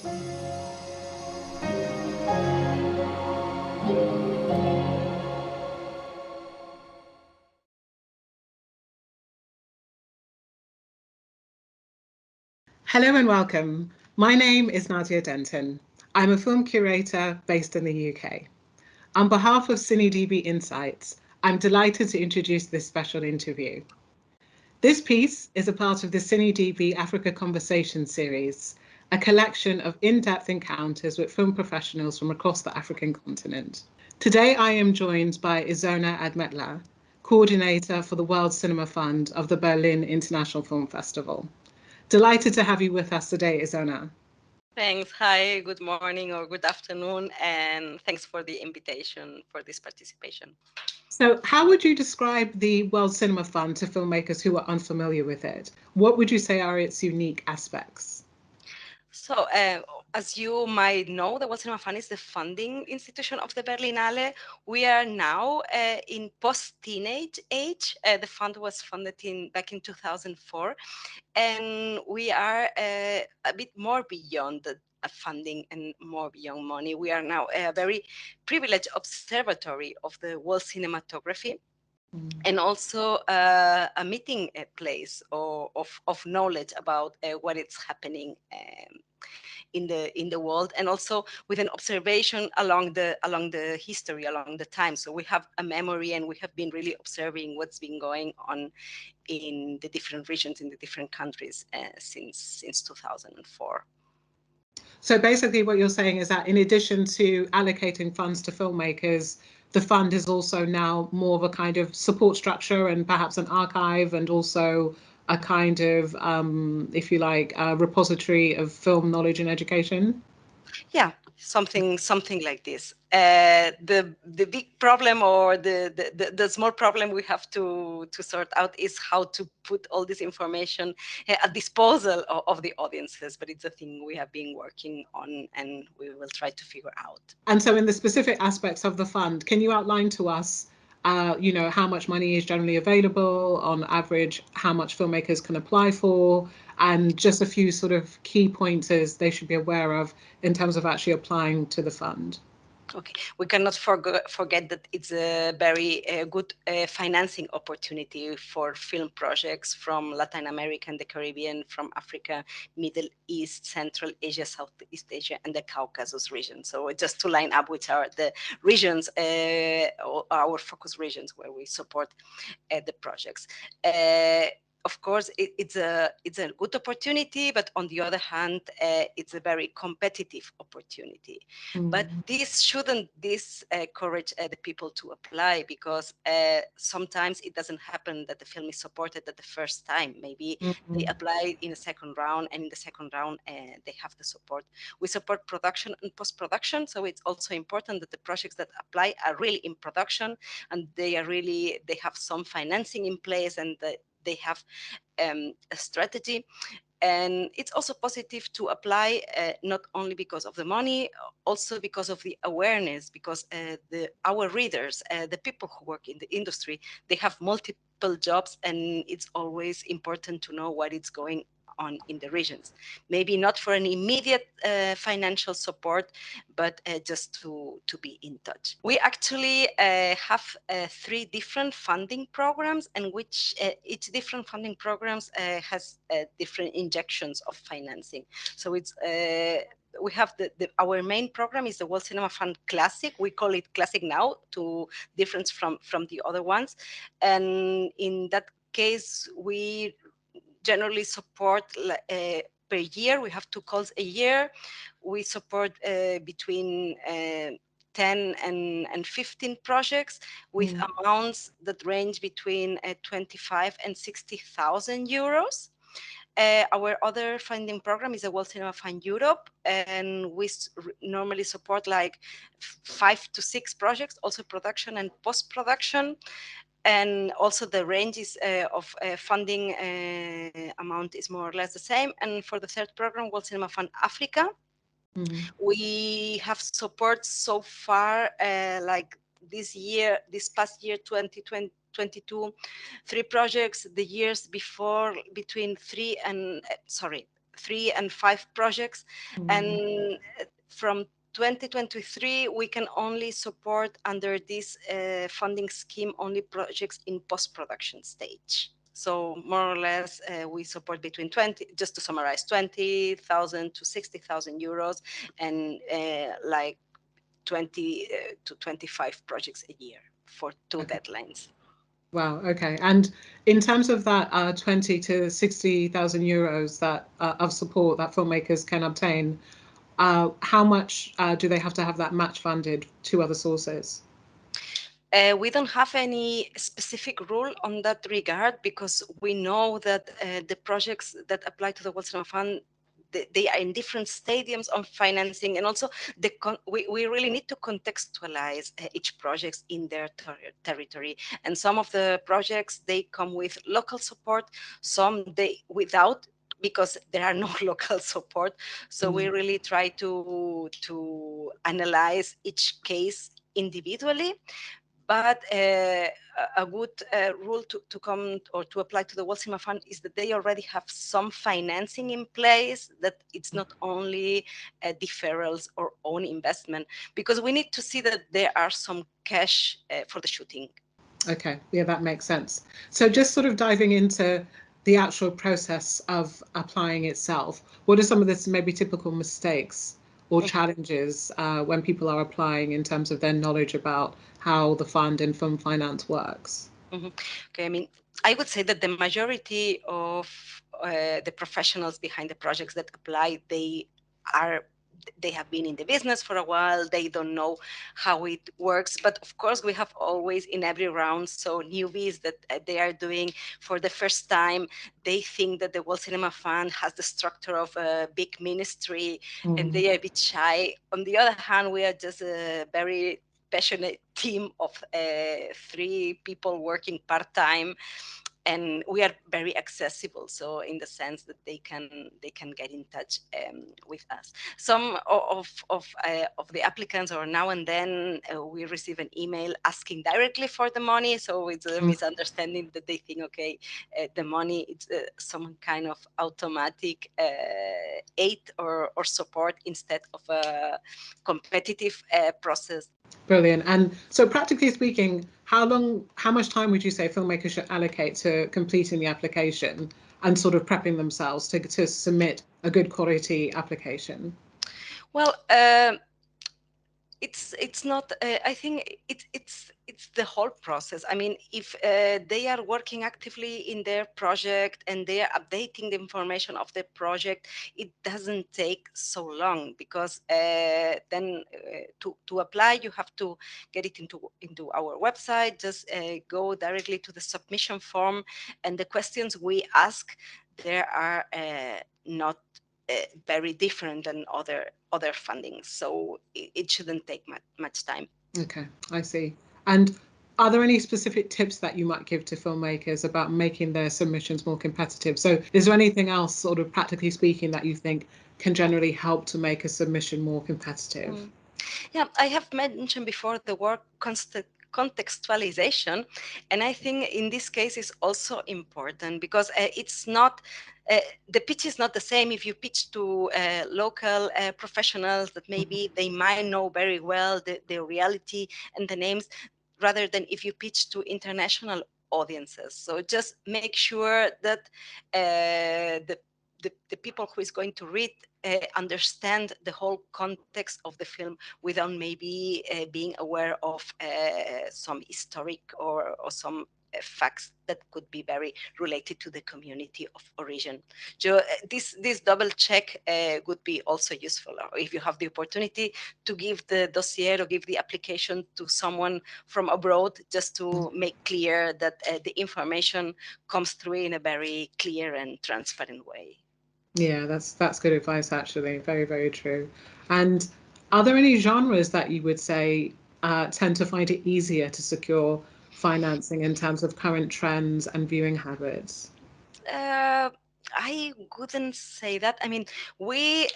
Hello and welcome. My name is Nadia Denton. I'm a film curator based in the UK. On behalf of CineDB Insights, I'm delighted to introduce this special interview. This piece is a part of the CineDB Africa Conversation series, a collection of in-depth encounters with film professionals from across the African continent. Today, I am joined by Isona Admettla, coordinator for the World Cinema Fund of the Berlin International Film Festival. Delighted to have you with us today, Isona. Thanks. Hi, good morning or good afternoon, and thanks for the invitation for this participation. So how would you describe the World Cinema Fund to filmmakers who are unfamiliar with it? What would you say are its unique aspects? So, as you might know, the World Cinema Fund is the funding institution of the Berlinale. We are now in post-teenage age. The fund was funded back in 2004, and we are a bit more beyond the funding and more beyond money. We are now a very privileged observatory of the world cinematography. And also a meeting place of knowledge about what is happening in the world, and also with an observation along the history, along the time. So we have a memory, and we have been really observing what's been going on in the different regions, in the different countries since 2004. So basically what you're saying is that in addition to allocating funds to filmmakers, the fund is also now more of a kind of support structure and perhaps an archive, and also a kind of, if you like, a repository of film knowledge and education? Yeah, something like this. The big problem, or the small problem we have to sort out, is how to put all this information at disposal of the audiences. But it's a thing we have been working on, and we will try to figure out. And so in the specific aspects of the fund, can you outline to us, how much money is generally available on average, how much filmmakers can apply for, and just a few sort of key pointers they should be aware of in terms of actually applying to the fund? Okay, we cannot forget that it's a very good financing opportunity for film projects from Latin America and the Caribbean, from Africa, Middle East, Central Asia, Southeast Asia, and the Caucasus region. So just to line up, which are the regions, our focus regions where we support the projects. Of course, it's a good opportunity, but on the other hand, it's a very competitive opportunity. But this shouldn't discourage the people to apply, because sometimes it doesn't happen that the film is supported at the first time. Maybe they apply in a second round, and in the second round they have the support. We support production and post-production, so it's also important that the projects that apply are really in production, and they have some financing in place, and they have a strategy. And it's also positive to apply, not only because of the money, also because of the awareness, because our readers, the people who work in the industry, they have multiple jobs, and it's always important to know what is going on in the regions. Maybe not for an immediate financial support, but just to be in touch. We actually have 3 different funding programs, and which each different funding programs has different injections of financing. So it's we have our main program is the World Cinema Fund Classic. We call it Classic now, to difference from the other ones. And in that case, we generally support per year. We have 2 calls a year. We support between 10 and 15 projects with amounts that range between 25 and 60,000 euros. Our other funding program is the World Cinema Fund Europe, and we normally support like 5 to 6 projects, also production and post-production. And also the range is of funding amount is more or less the same. And for the third program, World Cinema Fund Africa, we have support so far, like this past year, 2022, 3 projects. The years before, between 3 and 3 and 5 projects, Mm. and from 2023 we can only support under this funding scheme only projects in post-production stage. So more or less, we support between 20, just to summarize, 20,000 to 60,000 euros, and like 20 to 25 projects a year for 2 deadlines. Wow, okay. And in terms of that 20 to 60,000 euros that of support that filmmakers can obtain, how much do they have that match funded to other sources? We don't have any specific rule on that regard, because we know that the projects that apply to the World Cinema Fund, they are in different stadiums of financing, and also we really need to contextualize each project in their territory. And some of the projects, they come with local support, some they without, because there are no local support. So we Mm. really try to analyze each case individually. But a good rule to come or to apply to the World Cinema Fund is that they already have some financing in place, that it's not only deferrals or own investment, because we need to see that there are some cash for the shooting. Okay, yeah, that makes sense. So just sort of diving into the actual process of applying itself, what are some of the maybe typical mistakes or challenges when people are applying in terms of their knowledge about how the fund and film finance works? Mhm. Okay, I mean, I would say that the majority of the professionals behind the projects that apply, are they have been in the business for a while. They don't know how it works. But of course, we have always in every round so newbies that they are doing for the first time. They think that the World Cinema Fund has the structure of a big ministry, and Mm. they are a bit shy. On the other hand, we are just a very passionate team of 3 people working part-time, and we are very accessible, so in the sense that they can get in touch with us. Some of the applicants, or now and then we receive an email asking directly for the money, so it's a Mm. misunderstanding that they think, okay, the money, it's some kind of automatic aid or support instead of a competitive process. Brilliant. And so practically speaking, how much time would you say filmmakers should allocate to completing the application and sort of prepping themselves to submit a good quality application? Well, it's not. I think it's the whole process. I mean, if they are working actively in their project and they are updating the information of the project, it doesn't take so long, because then to apply, you have to get it into our website. Just go directly to the submission form, and the questions we ask there are not very different than other fundings, so it shouldn't take much time. Okay, I see. And are there any specific tips that you might give to filmmakers about making their submissions more competitive? So, is there anything else, sort of practically speaking, that you think can generally help to make a submission more competitive? Mm. Yeah, I have mentioned before the word contextualization, and I think in this case is also important, because it's not uh, the pitch is not the same if you pitch to local professionals that maybe they might know very well the reality and the names, rather than if you pitch to international audiences. So just make sure that the people who is going to read understand the whole context of the film, without maybe being aware of some historic or some facts that could be very related to the community of origin. So this double check would be also useful, or if you have the opportunity to give the dossier or give the application to someone from abroad, just to make clear that the information comes through in a very clear and transparent way. Yeah, that's good advice, actually. Very, very true. And are there any genres that you would say tend to find it easier to secure financing in terms of current trends and viewing habits? Uh, I wouldn't say that. I mean, we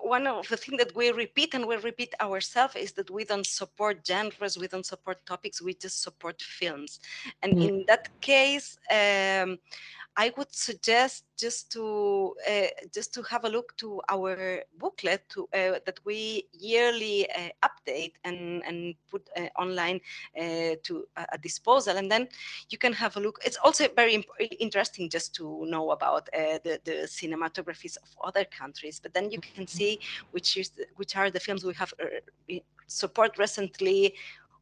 one of the things that we repeat and we repeat ourselves is that we don't support genres, we don't support topics, we just support films. And Mm. in that case, I would suggest just to have a look to our booklet that we yearly update and put online to a disposal, and then you can have a look. It's also very interesting just to know about the cinematographies of other countries, but then you can see which are the films we have support recently,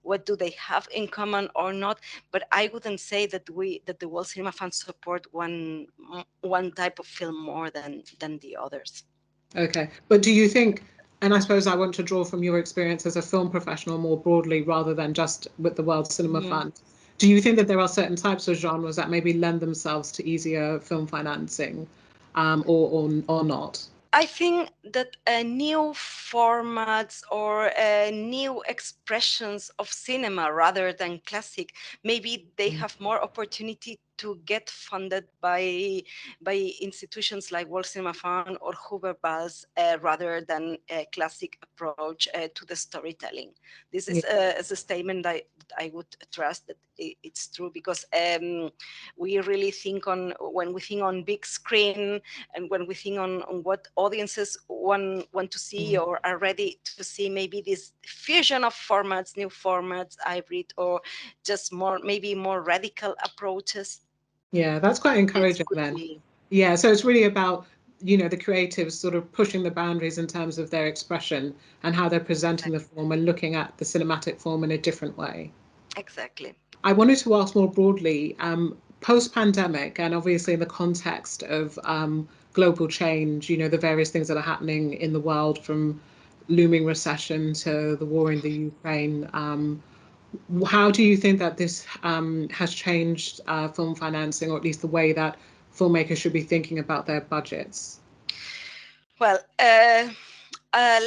what do they have in common or not. But I wouldn't say that the World Cinema Fund support one type of film more than the others. Okay, but do you think, and I suppose I want to draw from your experience as a film professional more broadly rather than just with the World Cinema Mhm. Fund, do you think that there are certain types of genres that maybe lend themselves to easier film financing, or not? I think that new formats or new expressions of cinema rather than classic, maybe they Mm. have more opportunity to get funded by institutions like World Cinema Fund or Hoover Buzz rather than a classic approach to the storytelling. This Yeah, is a statement that I would trust that it's true, because we really think on when we think on big screen, and when we think on what audiences want to see mm. or are ready to see, maybe this fusion of formats, new formats, hybrid, or just maybe more radical approaches, Yeah, that's quite it encouraging could then. be. Yeah, so it's really about, the creatives sort of pushing the boundaries in terms of their expression and how they're presenting the Exactly. form and looking at the cinematic form in a different way. Exactly. I wanted to ask more broadly, post-pandemic, and obviously in the context of global change, the various things that are happening in the world, from looming recession to the war in the Ukraine. How do you think that this has changed film financing, or at least the way that filmmakers should be thinking about their budgets? Well,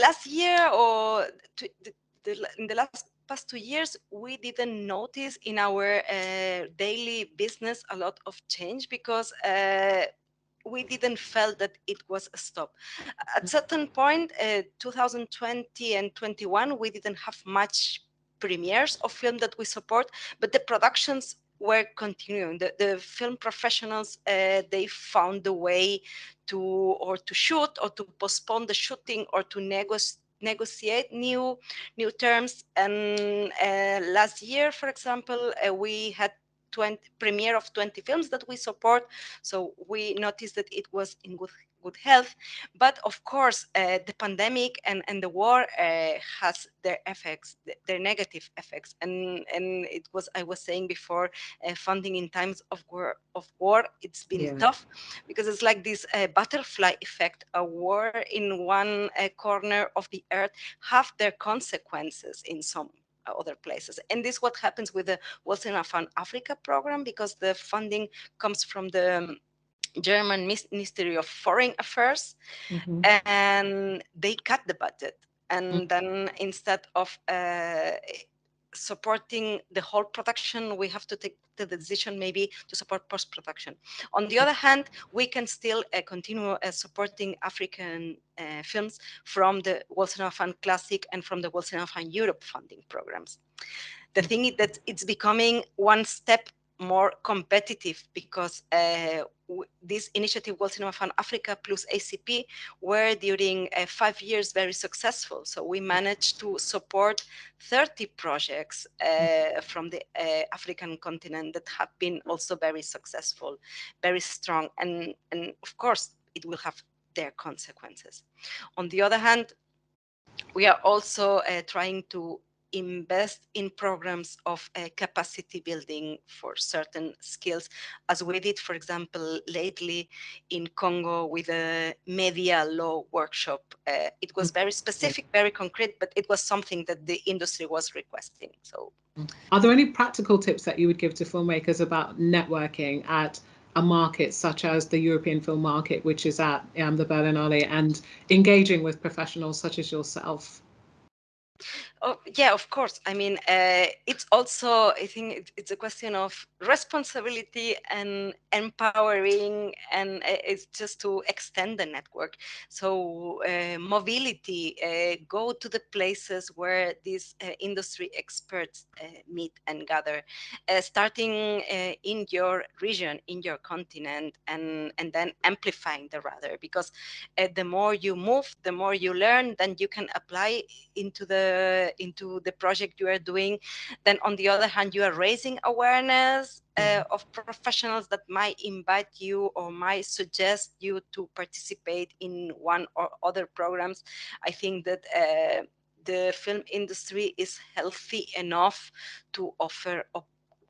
last year or in the last past 2 years, we didn't notice in our daily business a lot of change, because we didn't felt that it was a stop. At certain point, 2020 and 21, we didn't have much premieres of film that we support, but the productions were continuing. The film professionals, they found a way to shoot or to postpone the shooting or to negotiate new terms. And last year, for example, we had 20 premiere of 20 films that we support, so we noticed that it was in good health. But of course, the pandemic and the war has their effects, their negative effects, and it was, I was saying before, funding in times of war, it's been Yeah, tough, because it's like this butterfly effect. A war in one corner of the earth have their consequences in some other places. And this is what happens with the World Cinema Fund Africa program, because the funding comes from the German Ministry of Foreign Affairs, hmm, and they cut the budget. And then instead of supporting the whole production, we have to take the decision maybe to support post production. On the other hand, we can still continue supporting African films from the World Cinema Fund Classic and from the World Cinema Fund Europe funding programs. The thing is that it's becoming one step more competitive, because this initiative, World Cinema Fund Africa plus ACP, were during 5 years very successful. So we managed to support 30 projects from the African continent that have been also very successful, very strong, and of course it will have their consequences. On the other hand, we are also trying to invest in programs of capacity building for certain skills, as we did, for example, lately in Congo with a media law workshop. It was very specific, very concrete, but it was something that the industry was requesting. So, are there any practical tips that you would give to filmmakers about networking at a market such as the European film market, which is at the Berlinale, and engaging with professionals such as yourself? oh, yeah, of course. I mean, it's also, I think it's a question of responsibility and empowering, and it's just to extend the network. So mobility, go to the places where these industry experts meet and gather, starting in your region, in your continent, and then amplifying the rather, because the more you move, the more you learn, then you can apply into the project you are doing. Then on the other hand, you are raising awareness of professionals that might invite you or might suggest you to participate in one or other programs. I think that the film industry is healthy enough to offer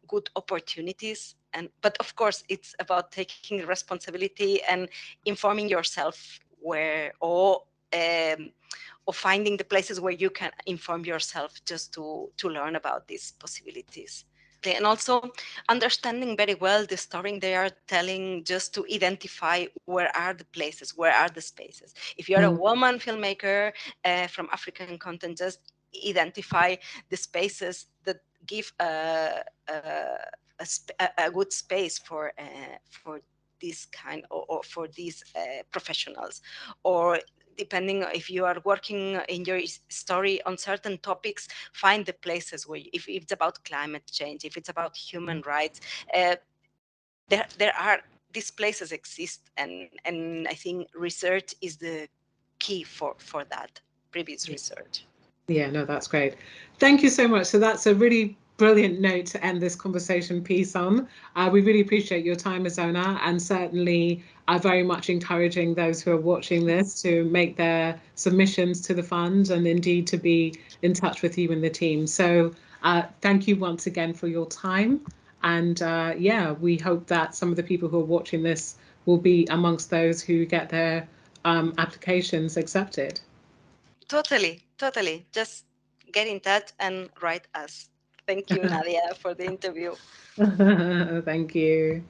good opportunities, and but of course it's about taking responsibility and informing yourself where, or finding the places where you can inform yourself just to learn about these possibilities. And also understanding very well the story they are telling, just to identify where are the places, where are the spaces. If you're a Mm, woman filmmaker from African content, just identify the spaces that give a good space for this kind, or for these professionals. Or depending if you are working in your story on certain topics, find the places where if it's about climate change, if it's about human rights, uh, there are these places exist, and I think research is the key for that, previous yeah. research. Yeah, no, that's great. Thank you so much. So that's a really brilliant note to end this conversation piece on. We really appreciate your time, Isona, and certainly are very much encouraging those who are watching this to make their submissions to the fund and indeed to be in touch with you and the team. So thank you once again for your time. And yeah, we hope that some of the people who are watching this will be amongst those who get their applications accepted. Totally, just get in touch and write us. Thank you, Nadia, for the interview. Thank you.